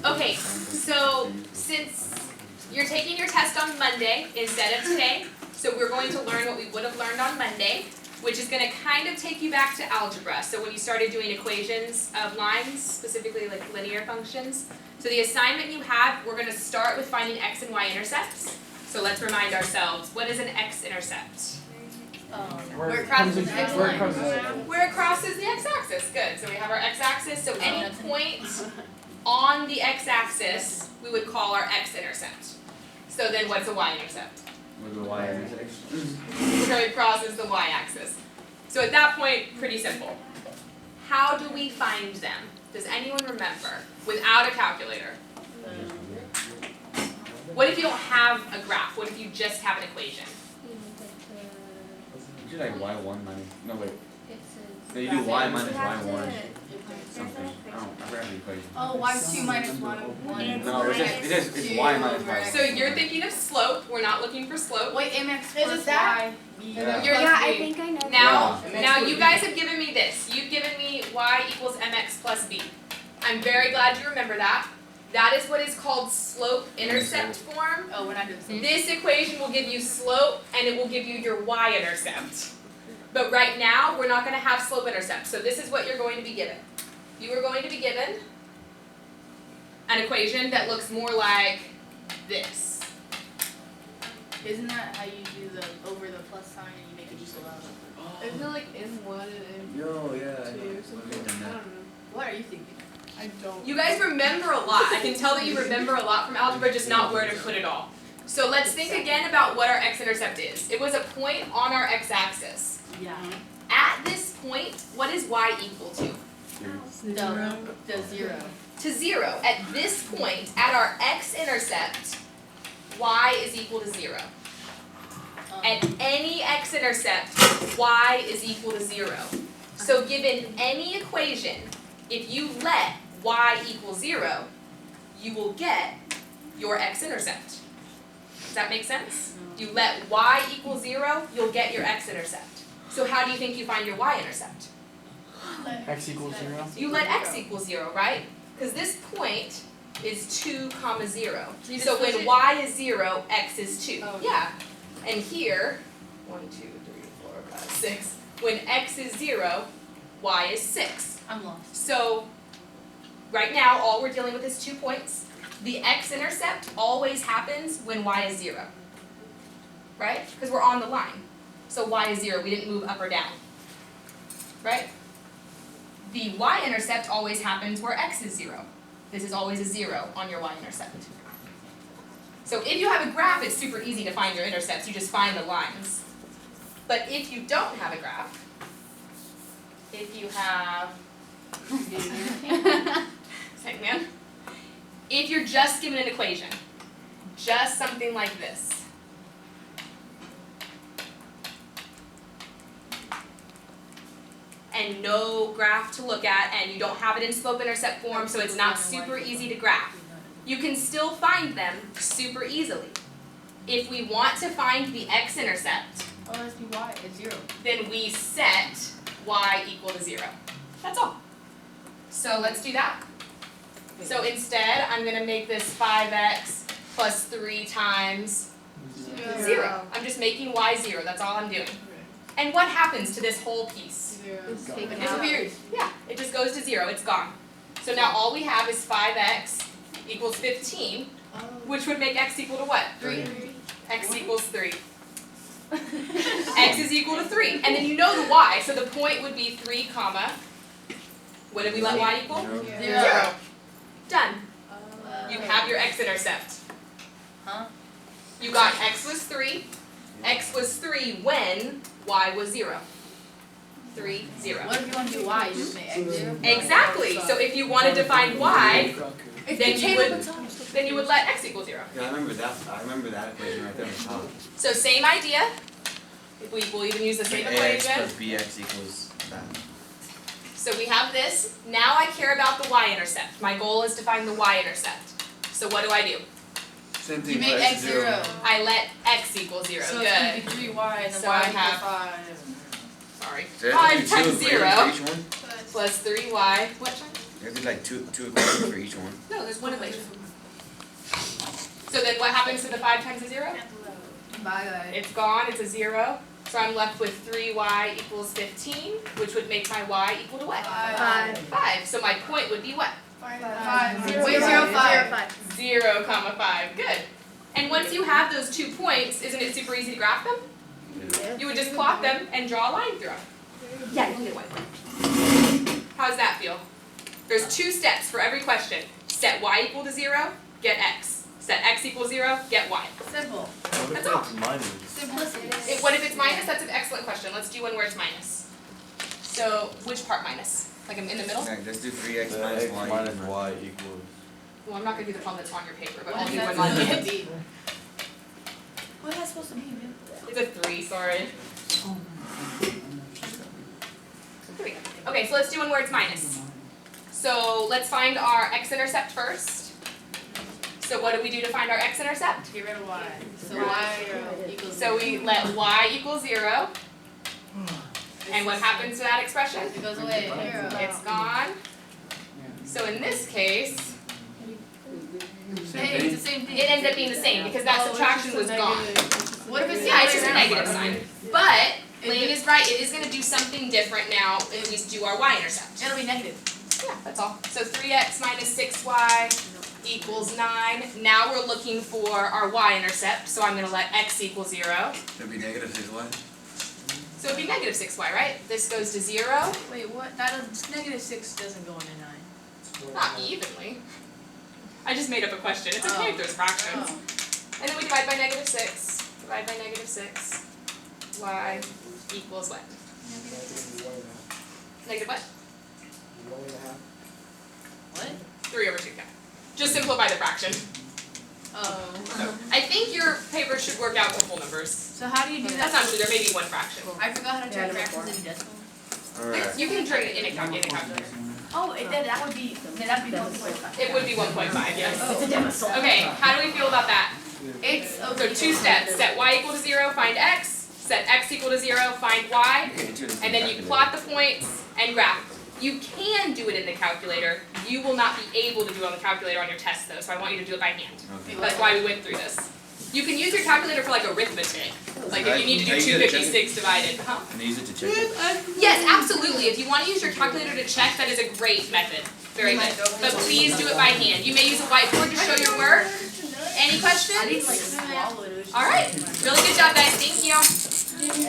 Okay, so since you're taking your test on Monday instead of today, so we're going to learn what we would have learned on Monday, which is going to kind of take you back to algebra. So when you started doing equations of lines, specifically like linear functions. So the assignment you have, we're going to start with finding x and y intercepts. So let's remind ourselves, what is an x-intercept? Where it crosses the x-axis. Where it crosses the x-axis. Good. So we have our x-axis. So any point on the x-axis, we would call our x-intercept. So then what's a y-intercept? Where the y-axis. Where it crosses the y-axis. So at that point, pretty simple. How do we find them? Does anyone remember? Without a calculator. What if you don't have a graph? What if you just have an equation? You do like y1 minus, no wait. No, you do y minus y1. Something. I forgot the equation. Oh, y2 minus y1. No, it's y minus y1. So you're thinking of slope. We're not looking for slope. Wait, mx plus y. Yeah, I think I know. Now you guys have given me this. You've given me y equals mx plus b. I'm very glad you remember that. That is what is called slope-intercept form. Oh, we're not doing the same. This equation will give you slope, and it will give you your y-intercept. But right now, we're not going to have slope-intercept. So this is what you're going to be given. You are going to be given an equation that looks more like this. Isn't that how you do the over the plus sign and you make it just a lot? Isn't it like M1 and Yo, yeah. M2 or something? I don't know. What are you thinking? I don't. You guys remember a lot. I can tell that you remember a lot from algebra, just not where to put it all. So let's think again about what our x-intercept is. It was a point on our x-axis. Yeah. At this point, what is y equal to? The 0. To 0. At this point, at our x-intercept, y is equal to 0. At any x-intercept, y is equal to 0. So given any equation, if you let y equal 0, you will get your x-intercept. Does that make sense? You let y equal 0, you'll get your x-intercept. So how do you think you find your y-intercept? X equals 0? You let x equal 0, right? Because this point is 2, 0. So when y is 0, x is 2. Oh. Yeah. And here, 1, 2, 3, 4, 5, 6. When x is 0, y is 6. I'm lost. So right now, all we're dealing with is 2 points. The x-intercept always happens when y is 0. Right? Because we're on the line. So y is 0. We didn't move up or down. Right? The y-intercept always happens where x is 0. This is always a 0 on your y-intercept. So if you have a graph, it's super easy to find your intercepts. You just find the lines. But if you don't have a graph, if you have second man, if you're just given an equation, just something like this. And no graph to look at, and you don't have it in slope-intercept form, so it's not super easy to graph. You can still find them super easily. If we want to find the x-intercept, Oh, let's do y. It's 0. then we set y equal to 0. That's all. So let's do that. So instead, I'm going to make this 5x plus 3 times 0. I'm just making y 0. That's all I'm doing. And what happens to this whole piece? It It disappears. Yeah, it just goes to 0. It's gone. So now all we have is 5x equals 15, which would make x equal to what? 3. X equals 3. X is equal to 3. And then you know the y, so the point would be 3, comma. What did we let y equal? 0. Done. You have your x-intercept. Huh? You got x was 3. X was 3 when y was 0. 3, 0. What if you want to do y? You just say x 0? Exactly. So if you wanted to find y, then you would let x equal 0. Yeah, I remember that equation right there on the top. So same idea. We will even use the same ax equation. plus bx equals that. So we have this. Now I care about the y-intercept. My goal is to find the y-intercept. So what do I do? Same thing. You make x 0. I let x equal 0. So Good. it's going to be 3y and then So y I equals have- 5. Sorry. So I have to 5 do two times equations 0 for each one? plus 3y. What? There'd be like two equations for each one. No, there's one equation. So then what happens to the 5 times a 0? Bye. It's gone, it's a 0. So I'm left with 3y equals 15, which would make my y equal to what? 5. 5. So my point would be what? 5. Zero. Wait, 0.5. 0, 5. Good. And once you have those 2 points, isn't it super easy to graph them? You would just plot them and draw a line through them. Yeah, you can get one. How does that feel? There's 2 steps for every question. Set y equal to 0, get x. Set x equals 0, get y. Simple. That's all. Simplicity. What if it's minus? That's an excellent question. Let's do one where it's minus. So, which part minus? Like I'm in the middle? Alright, let's do 3x The minus x y. minus y equals. Well, I'm not going to do the problem that's on your paper, but What I'll is do that one on supposed to it. be? What is that supposed to mean? It's a 3, sorry. Here we go. Okay, so let's do one where it's minus. So let's find our x-intercept first. So what do we do to find our x-intercept? Get rid of y. So y equals. So we let y equal 0. And what happens to that expression? It goes away. It's gone. So in this case, Hey, it's the same thing. it ended up being the same because that subtraction was gone. What if it's Yeah, it's just a negative sign. But Lane is right, it is going to do something different now if we do our y-intercept. It'll be negative. Yeah, that's all. So 3x minus 6y equals 9. Now we're looking for our y-intercept, so I'm going to let x equal 0. It'd be negative 6y. So it'd be negative 6y, right? This goes to 0. Wait, what? That is, negative 6 doesn't go into 9. Not evenly. I just made up a question. It's okay if there's fractions. Oh. And then we divide by negative 6. Divide by negative 6. Y equals what? Negative what? What? 3 over 2. Yeah. Just simplify the fraction. Oh. I think your paper should work out to whole numbers. So how do you do That's that? not true. There may be one fraction. I forgot how to turn fractions into decimal. Alright. You can turn it in a calculator. Oh, that would be 1.5. It would be 1.5, yes. It's a decimal. Okay, how do we feel about that? It's So 2 steps. Set y equal to 0, find x. Set x equal to 0, find y. And then you plot the points and graph. You can do it in the calculator. You will not be able to do it on the calculator on your test though, so I want you to do it by hand. Okay. That's why we went through this. You can use your calculator for like arithmetic. Like if you need to do Can I use it to check 256 divided. Huh? Can I use it to check it? Yes, absolutely. If you want to use your calculator to check, that is a great method. Very good. But please do it by hand. You may use a whiteboard to show your work. Any questions? swallow it. All right. Really good job, guys. Thank you.